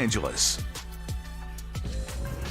Angeles.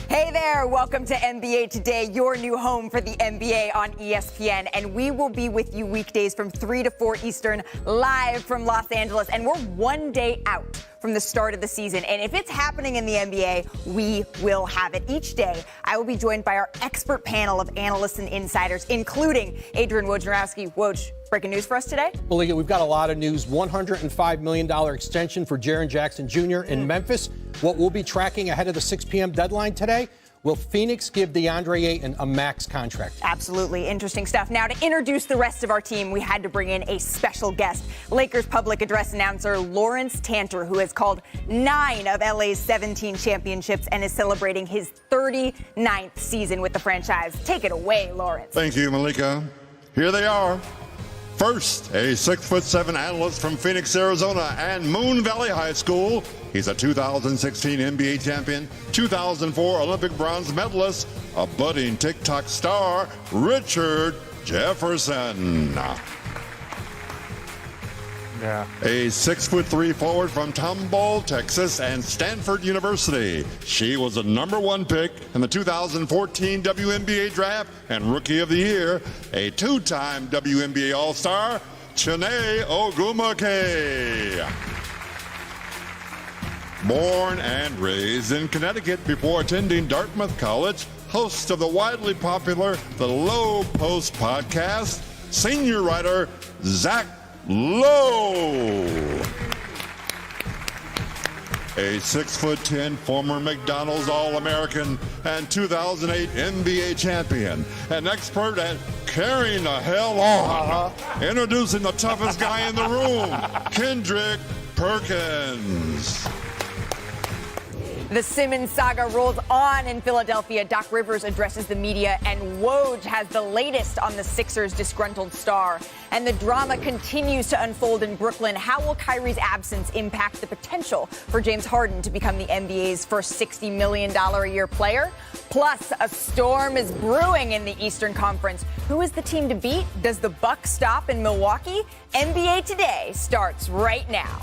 Hey there, welcome to NBA Today, your new home for the NBA on ESPN. And we will be with you weekdays from 3 to 4 Eastern, live from Los Angeles. And we're one day out from the start of the season. And if it's happening in the NBA, we will have it. Each day, I will be joined by our expert panel of analysts and insiders, including Adrian Wojnarowski. Woj, breaking news for us today? Well, we've got a lot of news. $105 million extension for Jaren Jackson Jr. in Memphis. What we'll be tracking ahead of the 6 p.m. deadline today. Will Phoenix give DeAndre Ayton a max contract? Absolutely. Interesting stuff. Now, to introduce the rest of our team, we had to bring in a special guest. Lakers public address announcer Lawrence Tanter, who has called 9 of LA's 17 championships and is celebrating his 39th season with the franchise. Take it away, Lawrence. Thank you, Malika. Here they are. First, a 6'7" analyst from Phoenix, Arizona and Moon Valley High School. He's a 2016 NBA champion, 2004 Olympic bronze medalist, a budding TikTok star, Richard Jefferson. Yeah. A 6'3" forward from Tomball, Texas and Stanford University. She was the #1 pick in the 2014 WNBA draft and Rookie of the Year. A 2-time WNBA All-Star, Chiney Ogwumike. Born and raised in Connecticut before attending Dartmouth College, host of the widely popular The Low Post podcast, senior writer Zach Lowe. A 6'10" former McDonald's All-American and 2008 NBA champion. An expert at carrying the hell on. Introducing the toughest guy in the room, Kendrick Perkins. The Simmons saga rolls on in Philadelphia. Doc Rivers addresses the media, and Woj has the latest on the Sixers' disgruntled star. And the drama continues to unfold in Brooklyn. How will Kyrie's absence impact the potential for James Harden to become the NBA's first $60 million a year player? Plus, a storm is brewing in the Eastern Conference. Who is the team to beat? Does the buck stop in Milwaukee? NBA Today starts right now.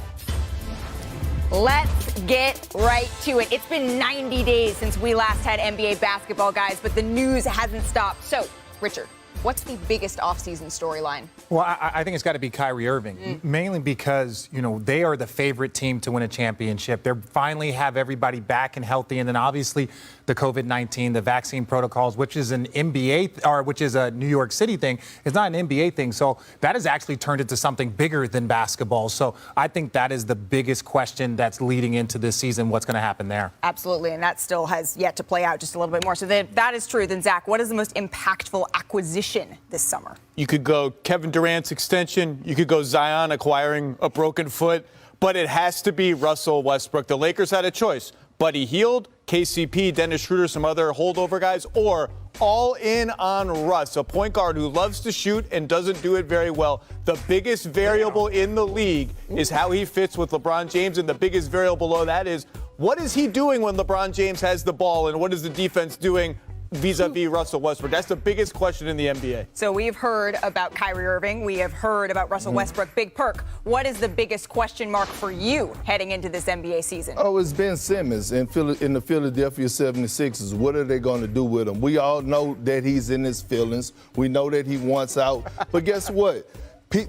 Let's get right to it. It's been 90 days since we last had NBA basketball, guys, but the news hasn't stopped. So, Richard, what's the biggest offseason storyline? Well, I think it's got to be Kyrie Irving, mainly because, they are the favorite team to win a championship. They finally have everybody back and healthy, and then obviously the COVID-19, the vaccine protocols, which is an NBA or which is a New York City thing. It's not an NBA thing. So that has actually turned into something bigger than basketball. So I think that is the biggest question that's leading into this season. What's going to happen there? Absolutely. And that still has yet to play out just a little bit more. So that is true. Then, Zach, what is the most impactful acquisition this summer? You could go Kevin Durant's extension. You could go Zion acquiring a broken foot. But it has to be Russell Westbrook. The Lakers had a choice. Buddy Hield, KCP, Dennis Schroeder, some other holdover guys, or all in on Russ, a point guard who loves to shoot and doesn't do it very well. The biggest variable in the league is how he fits with LeBron James, and the biggest variable below that is what is he doing when LeBron James has the ball, and what is the defense doing vis-a-vis Russell Westbrook? That's the biggest question in the NBA. So we've heard about Kyrie Irving. We have heard about Russell Westbrook. Big Perk, what is the biggest question mark for you heading into this NBA season? Oh, it's Ben Simmons in the Philadelphia 76ers. What are they going to do with him? We all know that he's in his feelings. We know that he wants out. But guess what?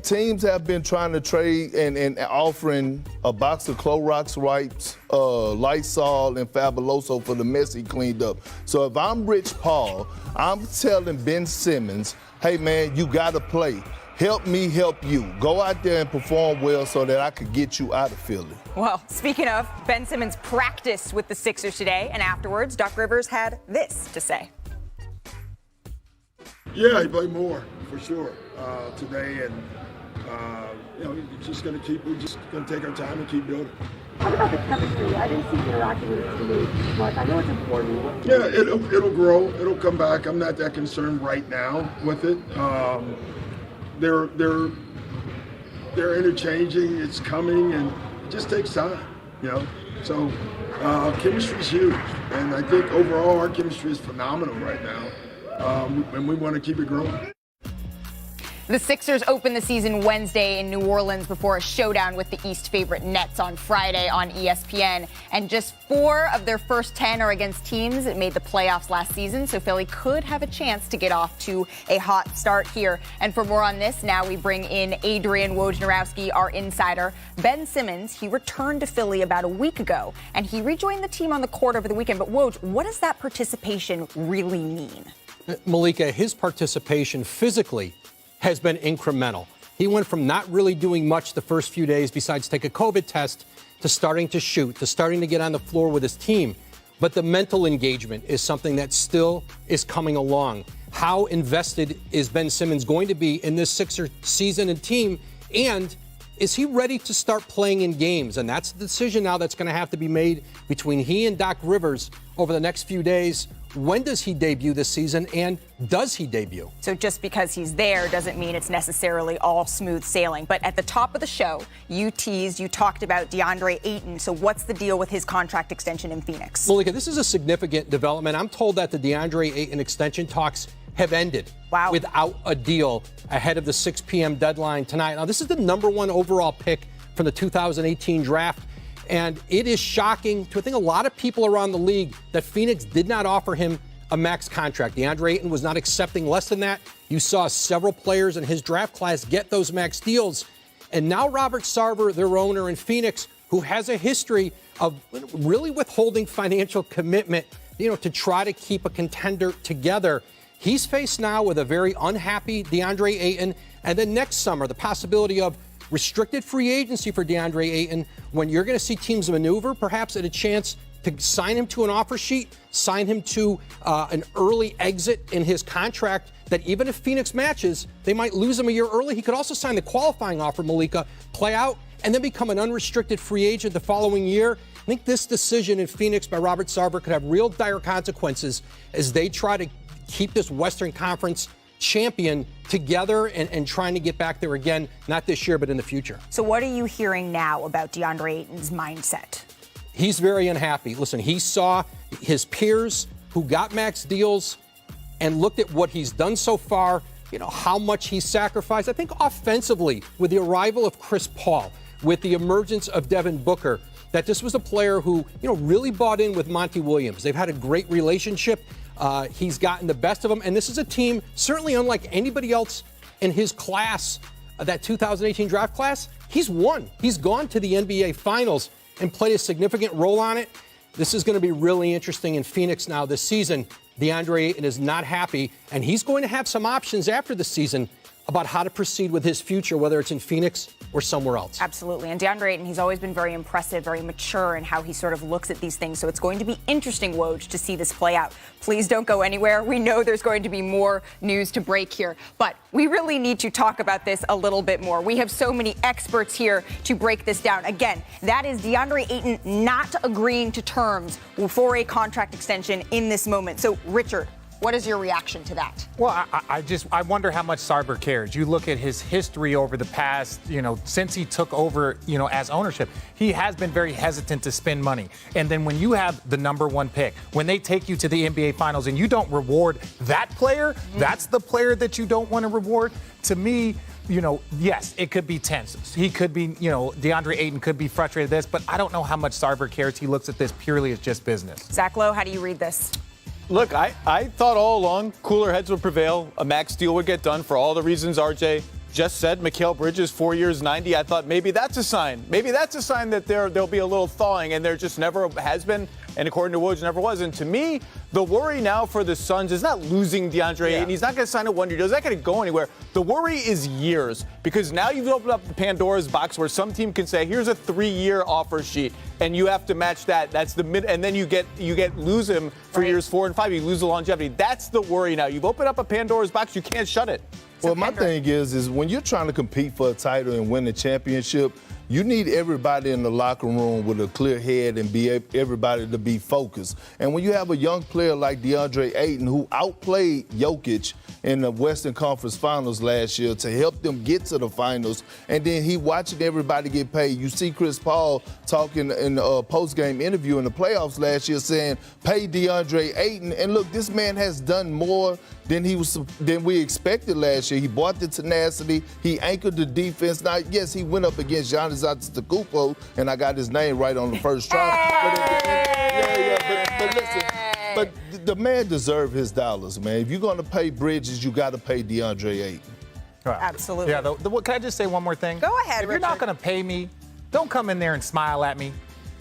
Teams have been trying to trade and offering a box of Clorox wipes, Lysol, and Fabuloso for the mess he cleaned up. So if I'm Rich Paul, I'm telling Ben Simmons, hey, man, you got to play. Help me help you. Go out there and perform well so that I could get you out of Philly. Well, speaking of, Ben Simmons practiced with the Sixers today, and afterwards, Doc Rivers had this to say. Yeah, he played more, for sure, today, and we're just going to take our time and keep building. What about the chemistry? I didn't see you interacting with the teammates much. I know it's important. Yeah, it'll grow. It'll come back. I'm not that concerned right now with it. They're interchanging. It's coming, and it just takes time. So chemistry is huge, and I think overall our chemistry is phenomenal right now, and we want to keep it growing. The Sixers open the season Wednesday in New Orleans before a showdown with the East favorite Nets on Friday on ESPN. And just 4 of their first 10 are against teams that made the playoffs last season, so Philly could have a chance to get off to a hot start here. And for more on this, now we bring in Adrian Wojnarowski, our insider. Ben Simmons, he returned to Philly about a week ago, and he rejoined the team on the court over the weekend. But Woj, what does that participation really mean? Malika, his participation physically has been incremental. He went from not really doing much the first few days besides take a COVID test to starting to shoot, to starting to get on the floor with his team. But the mental engagement is something that still is coming along. How invested is Ben Simmons going to be in this Sixer season and team? And is he ready to start playing in games? And that's the decision now that's going to have to be made between he and Doc Rivers over the next few days. When does he debut this season, and does he debut? So just because he's there doesn't mean it's necessarily all smooth sailing. But at the top of the show, you talked about DeAndre Ayton. So what's the deal with his contract extension in Phoenix? Malika, this is a significant development. I'm told that the DeAndre Ayton extension talks have ended without a deal ahead of the 6 p.m. deadline tonight. Now, this is the #1 overall pick from the 2018 draft. And it is shocking to, I think, a lot of people around the league that Phoenix did not offer him a max contract. DeAndre Ayton was not accepting less than that. You saw several players in his draft class get those max deals. And now Robert Sarver, their owner in Phoenix, who has a history of really withholding financial commitment, to try to keep a contender together. He's faced now with a very unhappy DeAndre Ayton. And then next summer, the possibility of restricted free agency for DeAndre Ayton, when you're going to see teams maneuver, perhaps at a chance to sign him to an offer sheet, sign him to an early exit in his contract, that even if Phoenix matches, they might lose him a year early. He could also sign the qualifying offer, Malika, play out, and then become an unrestricted free agent the following year. I think this decision in Phoenix by Robert Sarver could have real dire consequences as they try to keep this Western Conference champion together and trying to get back there again, not this year, but in the future. So what are you hearing now about DeAndre Ayton's mindset? He's very unhappy. Listen, he saw his peers who got max deals and looked at what he's done so far, how much he's sacrificed. I think offensively, with the arrival of Chris Paul, with the emergence of Devin Booker, that this was a player who, really bought in with Monty Williams. They've had a great relationship. He's gotten the best of them. And this is a team certainly unlike anybody else in his class, that 2018 draft class. He's won. He's gone to the NBA Finals and played a significant role on it. This is going to be really interesting in Phoenix now this season. DeAndre Ayton is not happy, and he's going to have some options after the season about how to proceed with his future, whether it's in Phoenix or somewhere else. Absolutely. And DeAndre Ayton, he's always been very impressive, very mature in how he sort of looks at these things. So it's going to be interesting, Woj, to see this play out. Please don't go anywhere. We know there's going to be more news to break here, but we really need to talk about this a little bit more. We have so many experts here to break this down. Again, that is DeAndre Ayton not agreeing to terms for a contract extension in this moment. So, Richard, what is your reaction to that? Well, I wonder how much Sarver cares. You look at his history over the past, since he took over, as ownership, he has been very hesitant to spend money. And then when you have the #1 pick, when they take you to the NBA Finals and you don't reward that player, that's the player that you don't want to reward. To me, yes, it could be tense. He could be, DeAndre Ayton could be frustrated with this, but I don't know how much Sarver cares. He looks at this purely as just business. Zach Lowe, how do you read this? Look, I thought all along cooler heads would prevail. A max deal would get done for all the reasons RJ just said. Mikal Bridges, 4 years, 90. I thought maybe that's a sign. Maybe that's a sign that there'll be a little thawing, and there just never has been. And according to Woj, never was. And to me, the worry now for the Suns is not losing DeAndre Ayton. He's not going to sign a one-year deal. He's not going to go anywhere. The worry is years, because now you've opened up the Pandora's box where some team can say, here's a 3-year offer sheet, and you have to match that. That's the mid, and then you lose him for years 4 and 5. You lose the longevity. That's the worry now. You've opened up a Pandora's box. You can't shut it. Well, my thing is when you're trying to compete for a title and win a championship, You need everybody in the locker room with a clear head and everybody to be focused. And when you have a young player like DeAndre Ayton who outplayed Jokic in the Western Conference Finals last year to help them get to the finals, and then he watching everybody get paid. You see Chris Paul talking in the post-game interview in the playoffs last year saying, pay DeAndre Ayton. And look, this man has done more than we expected last year. He brought the tenacity. He anchored the defense. Now, yes, he went up against Giannis Antetokounmpo, and I got his name right on the first try. But listen, but the man deserves his dollars, man. If you're going to pay Bridges, you got to pay DeAndre Ayton. Absolutely. Yeah, can I just say one more thing? Go ahead, If you're not going to pay me, don't come in there and smile at me.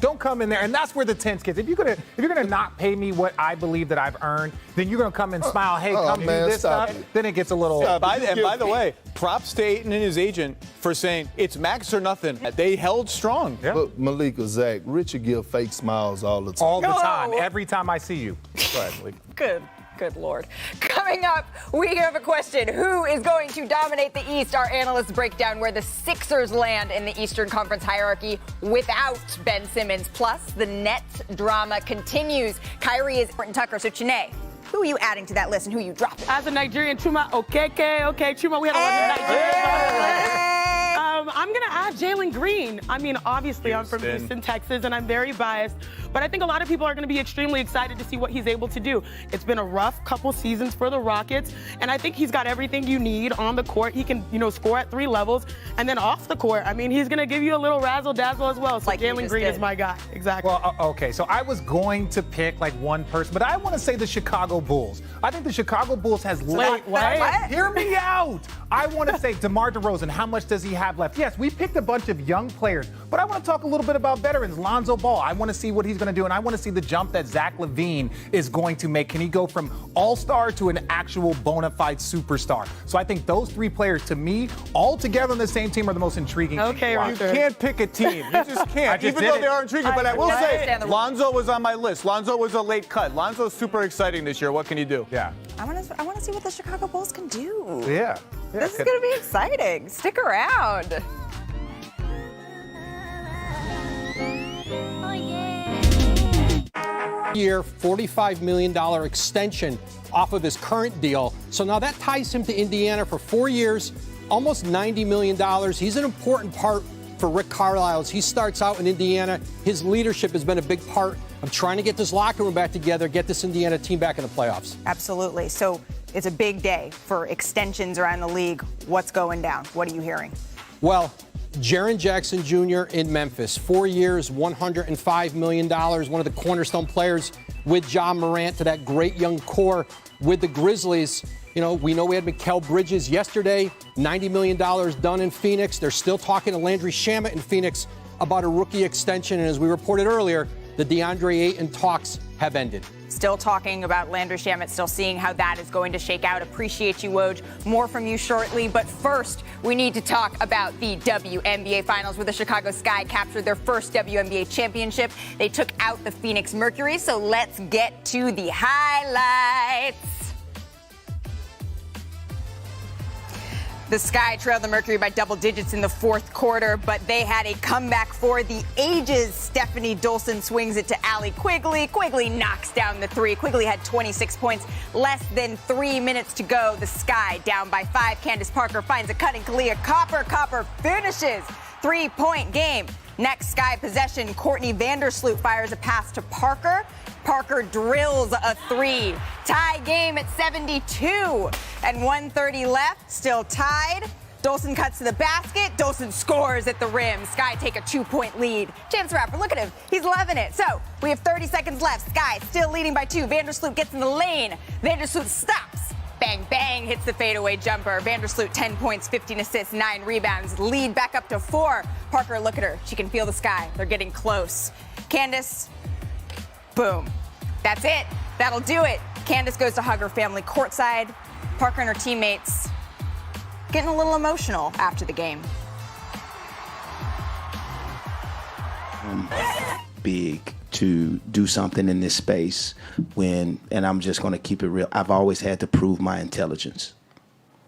Don't come in there, and that's where the tense gets. If you're gonna not pay me what I believe that I've earned, then you're gonna come and smile. Hey, come do this stuff. Then it gets a little. And by the way, props to Ayton and his agent for saying it's max or nothing. They held strong. Yeah. But Malika, Zach, Richard give fake smiles all the time. All the time. Every time I see you. Go ahead, Malika. Good Lord. Coming up, we have a question. Who is going to dominate the East? Our analysts break down where the Sixers land in the Eastern Conference hierarchy without Ben Simmons. Plus, the Nets drama continues. Kyrie is Horton Tucker. So, Chine, who are you adding to that list and who are you dropping? As a Nigerian, Chuma, okay, Chuma, we had a Nigerian. I'm going to add Jalen Green. I mean, obviously, I'm from Houston, Texas, and I'm very biased. But I think a lot of people are going to be extremely excited to see what he's able to do. It's been a rough couple seasons for the Rockets, and I think he's got everything you need on the court. He can, score at 3 levels. And then off the court, I mean, he's going to give you a little razzle-dazzle as well. So like Jalen Green is my guy. Exactly. Well, okay, so I was going to pick like one person, but I want to say the Chicago Bulls. I think the Chicago Bulls has what? Hear me out. I want to say DeMar DeRozan, how much does he have left? Yes, we picked a bunch of young players, but I want to talk a little bit about veterans. Lonzo Ball, I want to see what he's going to do, and I want to see the jump that Zach LaVine is going to make. Can he go from all-star to an actual bona fide superstar? So I think those 3 players, to me, all together on the same team are the most intriguing. Okay, you can't pick a team. You just can't. Even though they are intriguing, but I will say, Lonzo was on my list. Lonzo was a late cut. Lonzo's super exciting this year. What can you do? Yeah. I want to see what the Chicago Bulls can do. Yeah. This is going to be exciting. Stick around. Year, $45 million extension off of his current deal. So now that ties him to Indiana for 4 years, almost $90 million. He's an important part for Rick Carlisle. As he starts out in Indiana, his leadership has been a big part of trying to get this locker room back together, get this Indiana team back in the playoffs. Absolutely. So it's a big day for extensions around the league. What's going down? What are you hearing? Well, Jaren Jackson Jr. in Memphis, 4 years, $105 million, one of the cornerstone players with Ja Morant to that great young core with the Grizzlies. We know we had Mikal Bridges yesterday, $90 million done in Phoenix. They're still talking to Landry Shamet in Phoenix about a rookie extension. And as we reported earlier, the DeAndre Ayton talks have ended. Still talking about Landry Shamet, still seeing how that is going to shake out. Appreciate you, Woj. More from you shortly. But first, we need to talk about the WNBA Finals, where the Chicago Sky captured their first WNBA championship. They took out the Phoenix Mercury. So let's get to the highlights. The Sky trailed the Mercury by double digits in the fourth quarter, but they had a comeback for the ages. Stephanie Dolson swings it to Allie Quigley. Quigley knocks down the 3. Quigley had 26 points, less than 3 minutes to go. The Sky down by 5. Candace Parker finds a cutting Kalia Copper. Copper finishes. 3-point game. Next Sky possession, Courtney Vandersloot fires a pass to Parker. Parker drills a 3. Tie game at 72. And 1:30 left, still tied. Dolson cuts to the basket. Dolson scores at the rim. Sky take a 2-point lead. Chance the Rapper, look at him. He's loving it. So we have 30 seconds left. Sky still leading by 2. Vandersloot gets in the lane. Vandersloot stops. Bang, bang, hits the fadeaway jumper. Vandersloot, 10 points, 15 assists, 9 rebounds. Lead back up to 4. Parker, look at her. She can feel the Sky. They're getting close. Candace, boom. That's it. That'll do it. Candace goes to hug her family courtside. Parker and her teammates getting a little emotional after the game. Big to do something in this space when, and I'm just going to keep it real, I've always had to prove my intelligence.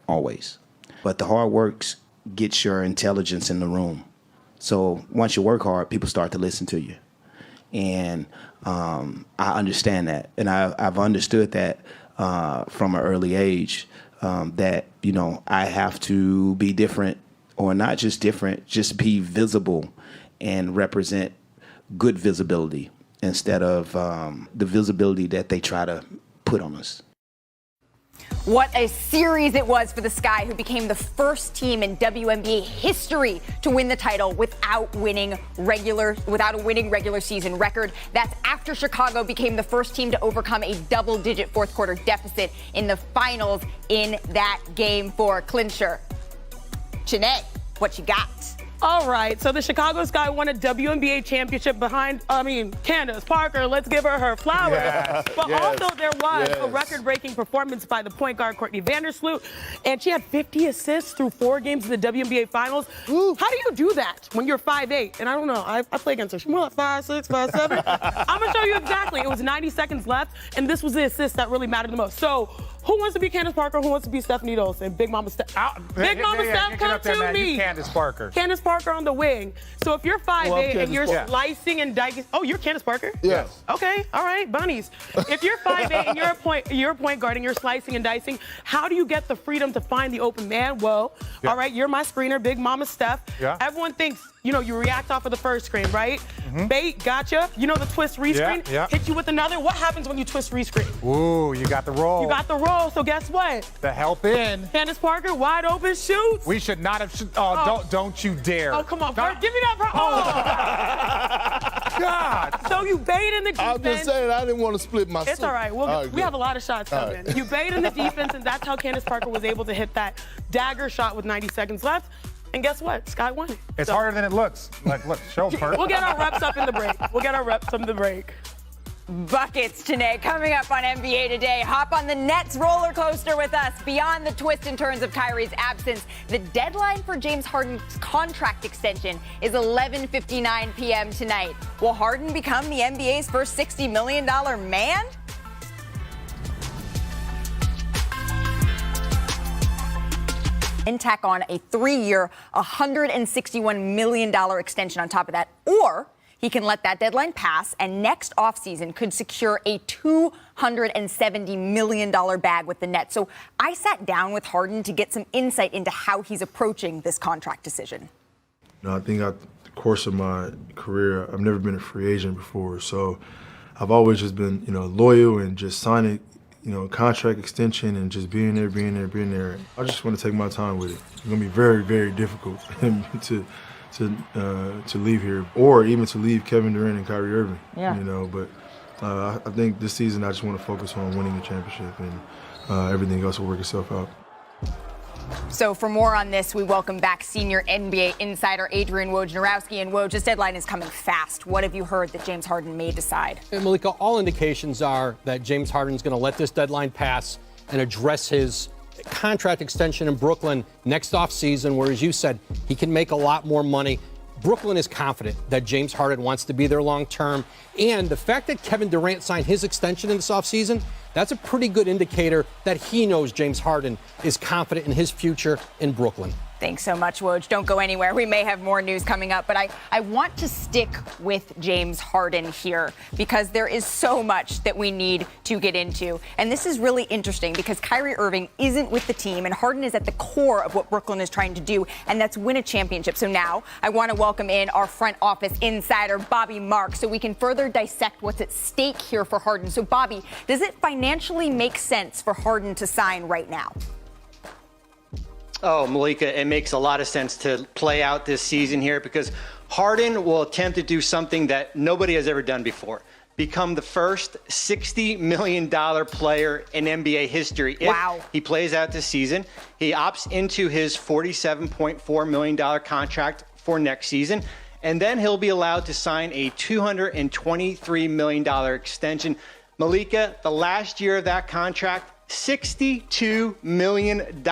Always. But the hard work gets your intelligence in the room. So once you work hard, people start to listen to you. And I understand that. And I've understood that from an early age, that, I have to be different, or not just different, just be visible and represent good visibility instead of the visibility that they try to put on us. What a series it was for the Sky, who became the first team in WNBA history to win the title without a winning regular season record. That's after Chicago became the first team to overcome a double-digit fourth quarter deficit in the finals in that Game 4 clincher. Janae, what you got? All right, so the Chicago Sky won a WNBA championship behind, Candace Parker. Let's give her flowers. Yes, but yes, also there was a yes. record-breaking performance by the point guard Courtney Vandersloot, and she had 50 assists through 4 games in the WNBA Finals. Ooh. How do you do that when you're 5'8"? And I don't know, I play against her. She's more like 5'6", 5'7". I'm gonna show you exactly. It was 90 seconds left, and this was the assist that really mattered the most. So, who wants to be Candace Parker? Who wants to be Stephanie Dolson? Big Mama Steph. Big Mama Steph, come to me. Candace Parker. Candace Parker on the wing. So if you're 5'8" and you're slicing and dicing, oh, you're Candace Parker? Yes. Okay, all right, bunnies. If you're 5'8" and you're a point guard and you're slicing and dicing, how do you get the freedom to find the open man? Well, all right, you're my screener, Big Mama Steph. Yeah. Everyone thinks, you react off of the first screen, right? Bait, gotcha. You know the twist rescreen? Yeah. Hit you with another. What happens when you twist rescreen? Ooh, you got the roll. You got the roll, so guess what? The help in. Candace Parker, wide open shoots. We should not have. Don't you dare. Oh, come on. Give me that. God. So you bait in the defense. I'm just saying, I didn't want to split my It's suit. all right. We have a lot of shots coming. Right. You bait in the defense, and that's how Candace Parker was able to hit that dagger shot with 90 seconds left. And guess what? Sky won it. It's harder than it looks. Look, show Perk. We'll get our reps up in the break. Buckets today. Coming up on NBA Today, hop on the Nets roller coaster with us. Beyond the twists and turns of Kyrie's absence, the deadline for James Harden's contract extension is 11:59 p.m. tonight. Will Harden become the NBA's first $60 million man? And tack on a 3-year, $161 million extension on top of that. Or he can let that deadline pass and next offseason could secure a $270 million bag with the Nets. So I sat down with Harden to get some insight into how he's approaching this contract decision. I think throughout the course of my career, I've never been a free agent before. So I've always just been, loyal and just signing, contract extension and just being there. I just want to take my time with it. It's going to be very, very difficult to leave here, or even to leave Kevin Durant and Kyrie Irving. Yeah. But I think this season I just want to focus on winning the championship, and everything else will work itself out. So for more on this, we welcome back senior NBA insider Adrian Wojnarowski. And Woj, this deadline is coming fast. What have you heard that James Harden may decide? And Malika, all indications are that James Harden's going to let this deadline pass and address his contract extension in Brooklyn next offseason, where, as you said, he can make a lot more money. Brooklyn is confident that James Harden wants to be there long term. And the fact that Kevin Durant signed his extension in this offseason, that's a pretty good indicator that he knows James Harden is confident in his future in Brooklyn. Thanks so much, Woj. Don't go anywhere. We may have more news coming up, but I want to stick with James Harden here because there is so much that we need to get into. And this is really interesting because Kyrie Irving isn't with the team and Harden is at the core of what Brooklyn is trying to do, and that's win a championship. So now I want to welcome in our front office insider, Bobby Marks, so we can further dissect what's at stake here for Harden. So, Bobby, does it financially make sense for Harden to sign right now? Oh, Malika, it makes a lot of sense to play out this season here because Harden will attempt to do something that nobody has ever done before. Become the first $60 million player in NBA history. Wow. If he plays out this season, he opts into his $47.4 million contract for next season, and then he'll be allowed to sign a $223 million extension. Malika, the last year of that contract, $62 million.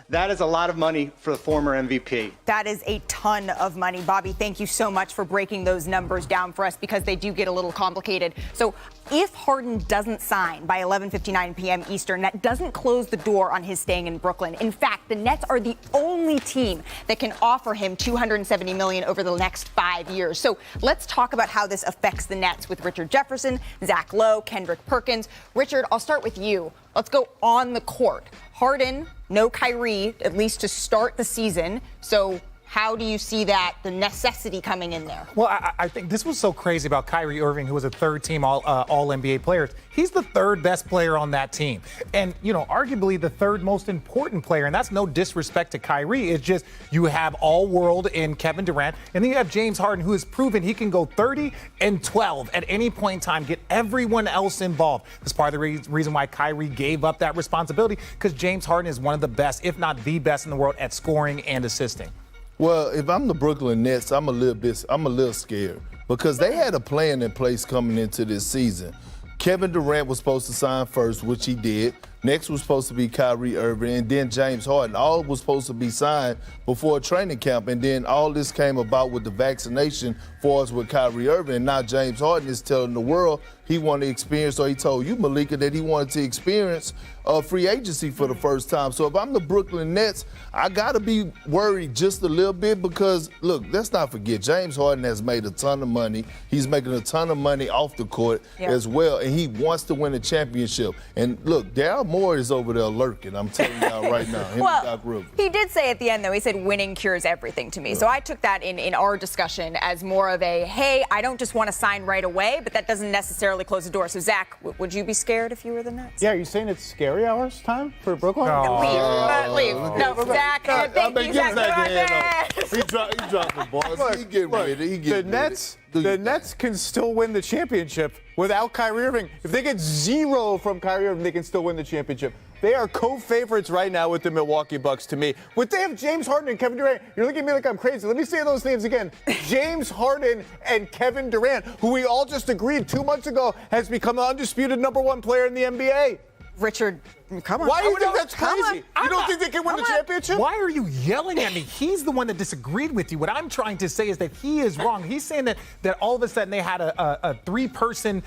That is a lot of money for the former MVP. That is a ton of money. Bobby, thank you so much for breaking those numbers down for us because they do get a little complicated. So if Harden doesn't sign by 11:59 p.m. Eastern, that doesn't close the door on his staying in Brooklyn. In fact, the Nets are the only team that can offer him $270 million over the next 5 years. So let's talk about how this affects the Nets with Richard Jefferson, Zach Lowe, Kendrick Perkins. Richard, I'll start with you. Let's go on the court. Harden, no Kyrie, at least to start the season. So how do you see that, the necessity coming in there? Well, I think this was so crazy about Kyrie Irving, who was a third-team All-NBA player. He's the third best player on that team. And, arguably the third most important player. And that's no disrespect to Kyrie. It's just you have all-world in Kevin Durant. And then you have James Harden, who has proven he can go 30 and 12 at any point in time, get everyone else involved. That's part of the reason why Kyrie gave up that responsibility, because James Harden is one of the best, if not the best in the world, at scoring and assisting. Well, if I'm the Brooklyn Nets, I'm a little scared because they had a plan in place coming into this season. Kevin Durant was supposed to sign first, which he did. Next was supposed to be Kyrie Irving, and then James Harden. All was supposed to be signed before training camp, and then all this came about with the vaccination for us with Kyrie Irving. Now James Harden is telling the world he wanted to experience, or he told you, Malika, that he wanted to experience free agency for the first time. So if I'm the Brooklyn Nets, I got to be worried just a little bit because, look, let's not forget, James Harden has made a ton of money. He's making a ton of money off the court as well, and he wants to win a championship. And, look, Daryl Moore is over there lurking, I'm telling y'all right now, him and Doc Rivers. He did say at the end, though, he said winning cures everything to me. So I took that in our discussion as more of a, hey, I don't just want to sign right away, but that doesn't necessarily close the door. So, Zach, would you be scared if you were the Nets? Yeah, are you saying it's scary hours time for Brooklyn? Leave. No, Zach. Thank you, Zach. He dropping balls. He getting ready. The Nets can still win the championship without Kyrie Irving. If they get 0 from Kyrie Irving, they can still win the championship. They are co-favorites right now with the Milwaukee Bucks to me. But they have James Harden and Kevin Durant. You're looking at me like I'm crazy. Let me say those names again. James Harden and Kevin Durant, who we all just agreed 2 months ago has become the undisputed #1 player in the NBA. Richard, come on. Why do you think that's crazy? You don't think they can win the championship? Why are you yelling at me? He's the one that disagreed with you. What I'm trying to say is that he is wrong. He's saying that all of a sudden they had a three-person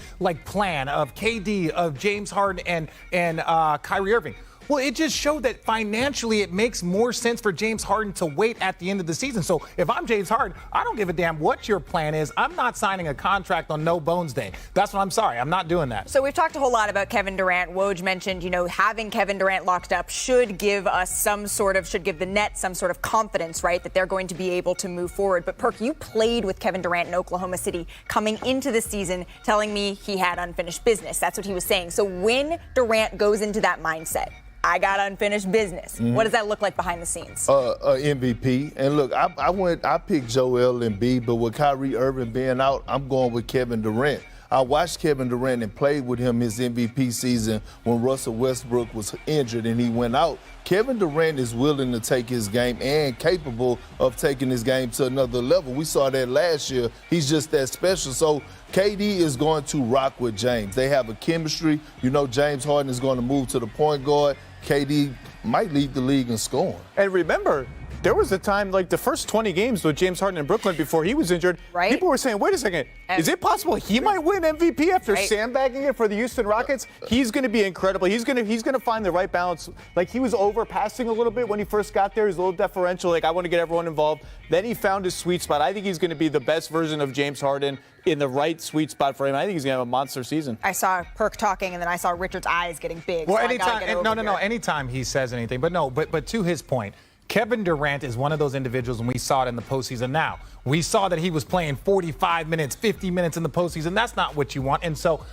plan of KD, of James Harden, and Kyrie Irving. Well, it just showed that financially it makes more sense for James Harden to wait at the end of the season. So if I'm James Harden, I don't give a damn what your plan is. I'm not signing a contract on no bones day. That's what I'm sorry. I'm not doing that. So we've talked a whole lot about Kevin Durant. Woj mentioned, having Kevin Durant locked up should give the Nets some sort of confidence, right, that they're going to be able to move forward. But Perk, you played with Kevin Durant in Oklahoma City coming into the season, telling me he had unfinished business. That's what he was saying. So when Durant goes into that mindset, I got unfinished business. What does that look like behind the scenes? MVP. And look, I picked Joel Embiid, but with Kyrie Irving being out, I'm going with Kevin Durant. I watched Kevin Durant and played with him his MVP season when Russell Westbrook was injured and he went out. Kevin Durant is willing to take his game and capable of taking his game to another level. We saw that last year. He's just that special. So KD is going to rock with James. They have a chemistry. James Harden is going to move to the point guard. KD might lead the league in scoring. And remember, there was a time, like the first 20 games with James Harden in Brooklyn before he was injured, right? People were saying, wait a second, is it possible he might win MVP after sandbagging it for the Houston Rockets? He's going to be incredible. He's going to find the right balance. Like, he was overpassing a little bit when he first got there. He's a little deferential, like, I want to get everyone involved. Then he found his sweet spot. I think he's going to be the best version of James Harden in the right sweet spot for him. I think he's going to have a monster season. I saw Perk talking, and then I saw Richard's eyes getting big. Well, so anytime he says anything. But to his point, Kevin Durant is one of those individuals, and we saw it in the postseason now. We saw that he was playing 45 minutes, 50 minutes in the postseason. That's not what you want. And so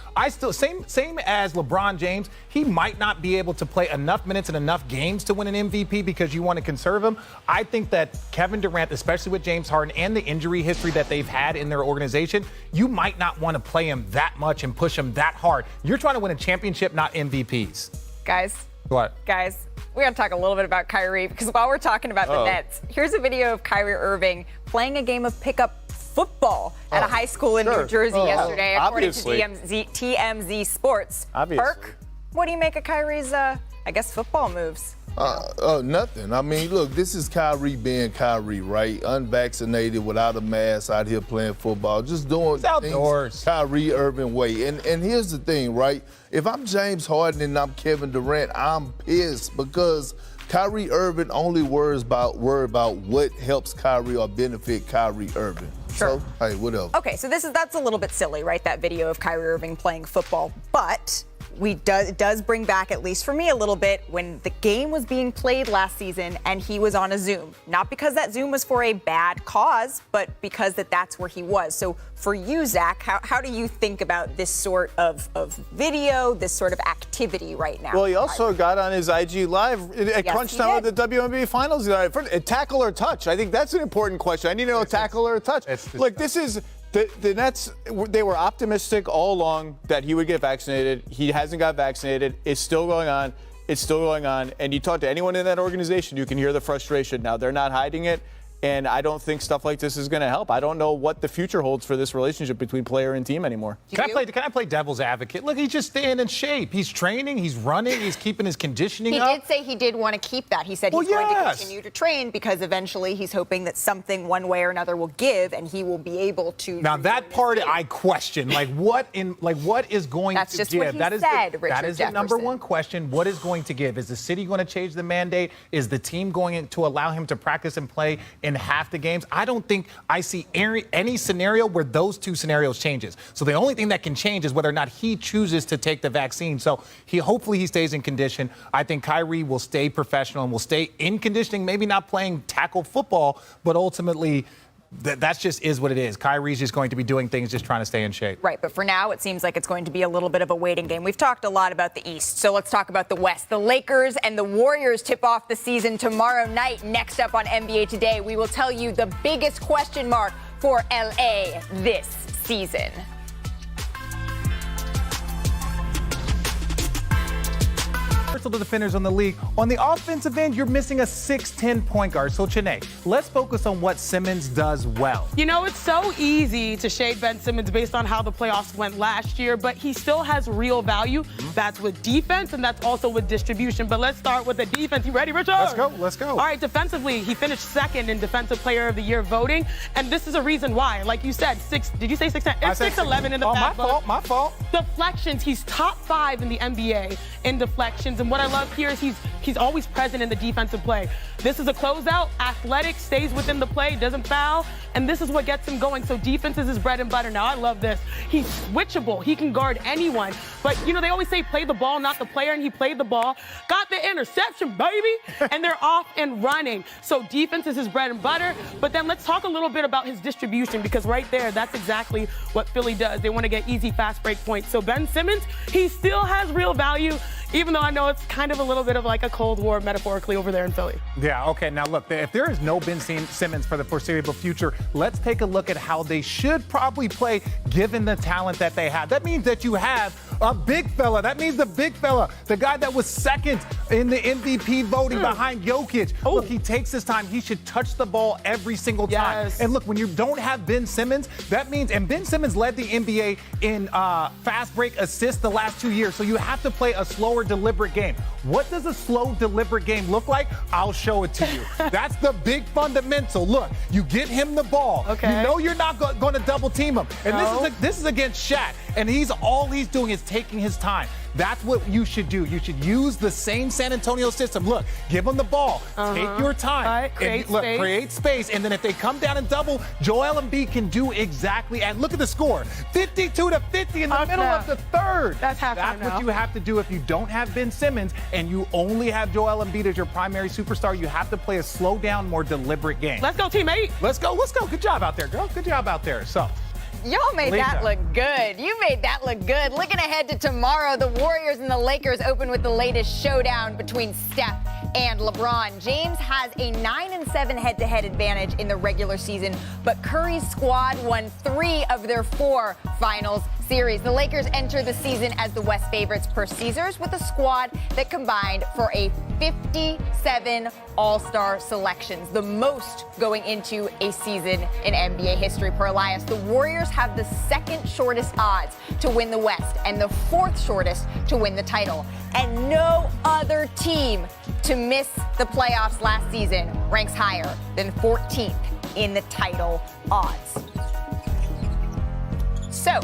same as LeBron James, he might not be able to play enough minutes and enough games to win an MVP because you want to conserve him. I think that Kevin Durant, especially with James Harden and the injury history that they've had in their organization, you might not want to play him that much and push him that hard. You're trying to win a championship, not MVPs. Guys. What? Guys, we got to talk a little bit about Kyrie because while we're talking about the Nets, here's a video of Kyrie Irving playing a game of pickup football at a high school in New Jersey yesterday, according to TMZ Sports. Obviously. Perk, what do you make of Kyrie's, football moves? Nothing. I mean, look, this is Kyrie being Kyrie, right? Unvaccinated, without a mask, out here playing football, just doing things Kyrie Irving way. And here's the thing, right? If I'm James Harden and I'm Kevin Durant, I'm pissed because Kyrie Irving only worry about what helps Kyrie or benefit Kyrie Irving. Sure. So, hey, whatever. Okay, so that's a little bit silly, right? That video of Kyrie Irving playing football, but it does bring back, at least for me, a little bit when the game was being played last season and he was on a Zoom. Not because that Zoom was for a bad cause, but because that's where he was. So for you, Zach, how do you think about this sort of video, this sort of activity right now? Well, he also got on his IG Live at crunch time of the WNBA Finals. Tackle or touch? I think that's an important question. I need to know tackle or touch. Look, this is... The Nets, they were optimistic all along that he would get vaccinated. He hasn't got vaccinated. It's still going on. It's still going on. And you talk to anyone in that organization, you can hear the frustration. Now, they're not hiding it. And I don't think stuff like this is going to help. I don't know what the future holds for this relationship between player and team anymore. Can I play devil's advocate? Look, he's just staying in shape. He's training, he's running, he's keeping his conditioning up. He did say he did want to keep that. He said he's going to continue to train because eventually he's hoping that something one way or another will give and he will be able to. Now that part I question. What is going That's to just give? What he that is said, that is the number one question. What is going to give? Is the city going to change the mandate? Is the team going to allow him to practice and play in half the games? I don't think I see any scenario where those two scenarios changes. So the only thing that can change is whether or not he chooses to take the vaccine. So hopefully he stays in condition. I think Kyrie will stay professional and will stay in conditioning, maybe not playing tackle football, but ultimately that just is what it is. Kyrie's just going to be doing things, just trying to stay in shape. Right, but for now, it seems like it's going to be a little bit of a waiting game. We've talked a lot about the East, so let's talk about the West. The Lakers and the Warriors tip off the season tomorrow night. Next up on NBA Today, we will tell you the biggest question mark for LA this season. Of the defenders on the league. On the offensive end, you're missing a 6'10" point guard. So, Chene, let's focus on what Simmons does well. You know, it's so easy to shade Ben Simmons based on how the playoffs went last year, but he still has real value. That's with defense, and that's also with distribution. But let's start with the defense. You ready, Richard? Let's go. All right, defensively, he finished second in Defensive Player of the Year voting, and this is a reason why. Like you said, did you say 6'10"? It's 6'11" in the back. My fault. Deflections, he's top 5 in the NBA in deflections, and what I love here is he's always present in the defensive play. This is a closeout, athletic, stays within the play, doesn't foul, and this is what gets him going. So defense is his bread and butter. Now, I love this. He's switchable. He can guard anyone. But, you know, they always say play the ball, not the player, and he played the ball. Got the interception, baby! And they're off and running. So defense is his bread and butter. But then let's talk a little bit about his distribution, because right there, that's exactly what Philly does. They want to get easy, fast break points. So Ben Simmons, he still has real value, even though I know it's kind of a little bit of like a Cold War metaphorically over there in Philly. Yeah, okay. Now, look, if there is no Ben Simmons for the foreseeable future, let's take a look at how they should probably play given the talent that they have. That means that you have a big fella. That means the big fella, the guy that was second in the MVP voting behind Jokic. Look, he takes his time. He should touch the ball every single time. And look, when you don't have Ben Simmons, that means, and Ben Simmons led the NBA in fast break assists the last 2 years, so you have to play a slower, deliberate game. What does a slow, deliberate game look like? I'll show it to you. That's the big fundamental. Look, you get him the ball. You know you're not going to double team him. And this is against Shaq. And all he's doing is taking his time. That's what you should do. You should use the same San Antonio system. Look, give them the ball. Take your time. Create space. And then if they come down and double, Joel Embiid can do exactly. And look at the score. 52-50 in the middle of the third. That's what you have to do if you don't have Ben Simmons and you only have Joel Embiid as your primary superstar. You have to play a slow down, more deliberate game. Let's go, teammate. Let's go. Good job out there, girl. Good job out there. So. Y'all made that look good. You made that look good. Looking ahead to tomorrow, the Warriors and the Lakers open with the latest showdown between Steph and LeBron. James has a 9-7 head-to-head advantage in the regular season, but Curry's squad won 3 of their 4 finals series. The Lakers enter the season as the West favorites per Caesars with a squad that combined for a 57 All-Star selections, the most going into a season in NBA history per Elias. The Warriors have the second shortest odds to win the West and the fourth shortest to win the title. And no other team to miss the playoffs last season ranks higher than 14th in the title odds. So,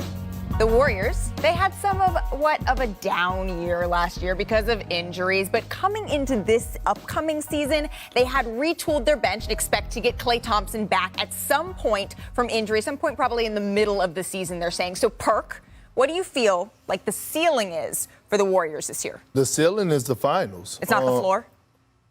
the Warriors, they had somewhat of a down year last year because of injuries, but coming into this upcoming season, they had retooled their bench and expect to get Klay Thompson back at some point from injury, some point probably in the middle of the season, they're saying. So, Perk, what do you feel like the ceiling is for the Warriors this year? The ceiling is the finals. It's not the floor?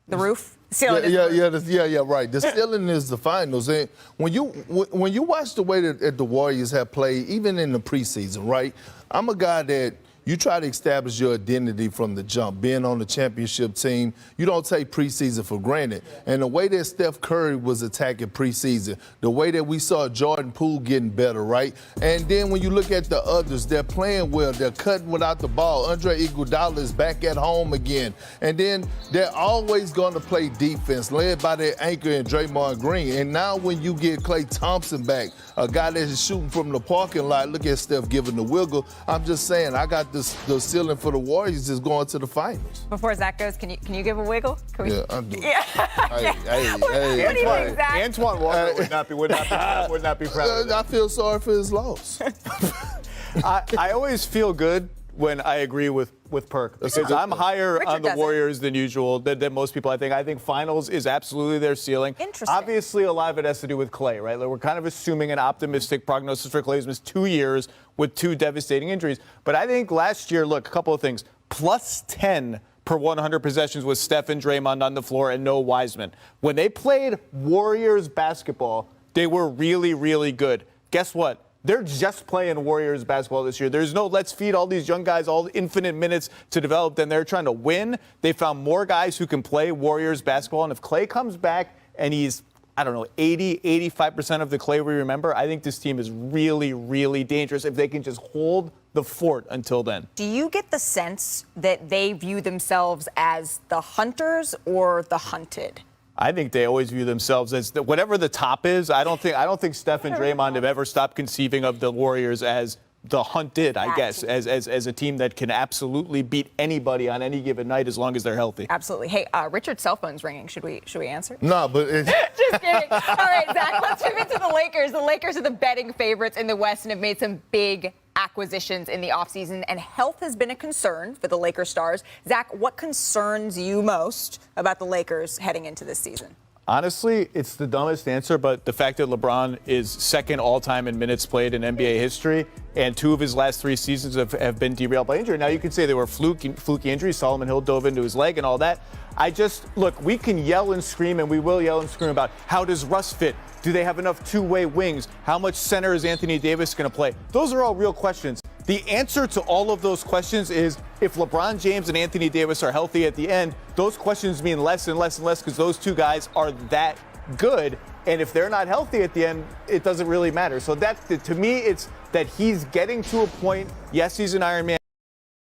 The roof? Ceiling right. The ceiling is the finals. And when you watch the way that the Warriors have played, even in the preseason, right? I'm a guy that you try to establish your identity from the jump. Being on the championship team, you don't take preseason for granted. And the way that Steph Curry was attacking preseason, the way that we saw Jordan Poole getting better, right? And then when you look at the others, they're playing well. They're cutting without the ball. Andre Iguodala is back at home again. And then they're always going to play defense, led by their anchor in Draymond Green. And now when you get Klay Thompson back, a guy that is shooting from the parking lot, look at Steph giving the wiggle. I'm just saying, I got the ceiling for the Warriors is going to the finals. Before Zach goes, can you give a wiggle? Yeah, I do. Yeah. Hey. What do you think, Zach? Antoine Walker would not be proud of that. I feel sorry for his loss. I always feel good when I agree with Perk, because I'm higher on the Warriors than usual, than most people. I think finals is absolutely their ceiling. Interesting. Obviously, a lot of it has to do with Klay, right? Like, we're kind of assuming an optimistic prognosis for Klay. He's missed 2 years with 2 devastating injuries. But I think last year, look, a couple of things. Plus 10 per 100 possessions with Steph and Draymond on the floor and no Wiseman. When they played Warriors basketball, they were really, really good. Guess what? They're just playing Warriors basketball this year. There's no let's feed all these young guys all infinite minutes to develop them. They're trying to win. They found more guys who can play Warriors basketball. And if Klay comes back and he's, 85% of the Klay we remember, I think this team is really, really dangerous if they can just hold the fort until then. Do you get the sense that they view themselves as the hunters or the hunted? I think they always view themselves as whatever the top is. I don't think Steph and Draymond have ever stopped conceiving of the Warriors as the hunted, I guess, as a team that can absolutely beat anybody on any given night as long as they're healthy. Absolutely. Hey, Richard's cell phone's ringing. Should we answer? No, but it's... Just kidding. All right, Zach, let's move into the Lakers. The Lakers are the betting favorites in the West and have made some big acquisitions in the offseason, and health has been a concern for the Lakers stars. Zach, what concerns you most about the Lakers heading into this season? Honestly, it's the dumbest answer, but the fact that LeBron is second all-time in minutes played in NBA history, and 2 of his last 3 seasons have been derailed by injury. Now, you could say they were fluky injuries. Solomon Hill dove into his leg and all that. Look, we can yell and scream, and we will yell and scream about how does Russ fit? Do they have enough two-way wings? How much center is Anthony Davis going to play? Those are all real questions. The answer to all of those questions is if LeBron James and Anthony Davis are healthy at the end, those questions mean less and less and less because those 2 guys are that good. And if they're not healthy at the end, it doesn't really matter. So to me, it's that he's getting to a point. Yes, he's an Iron Man.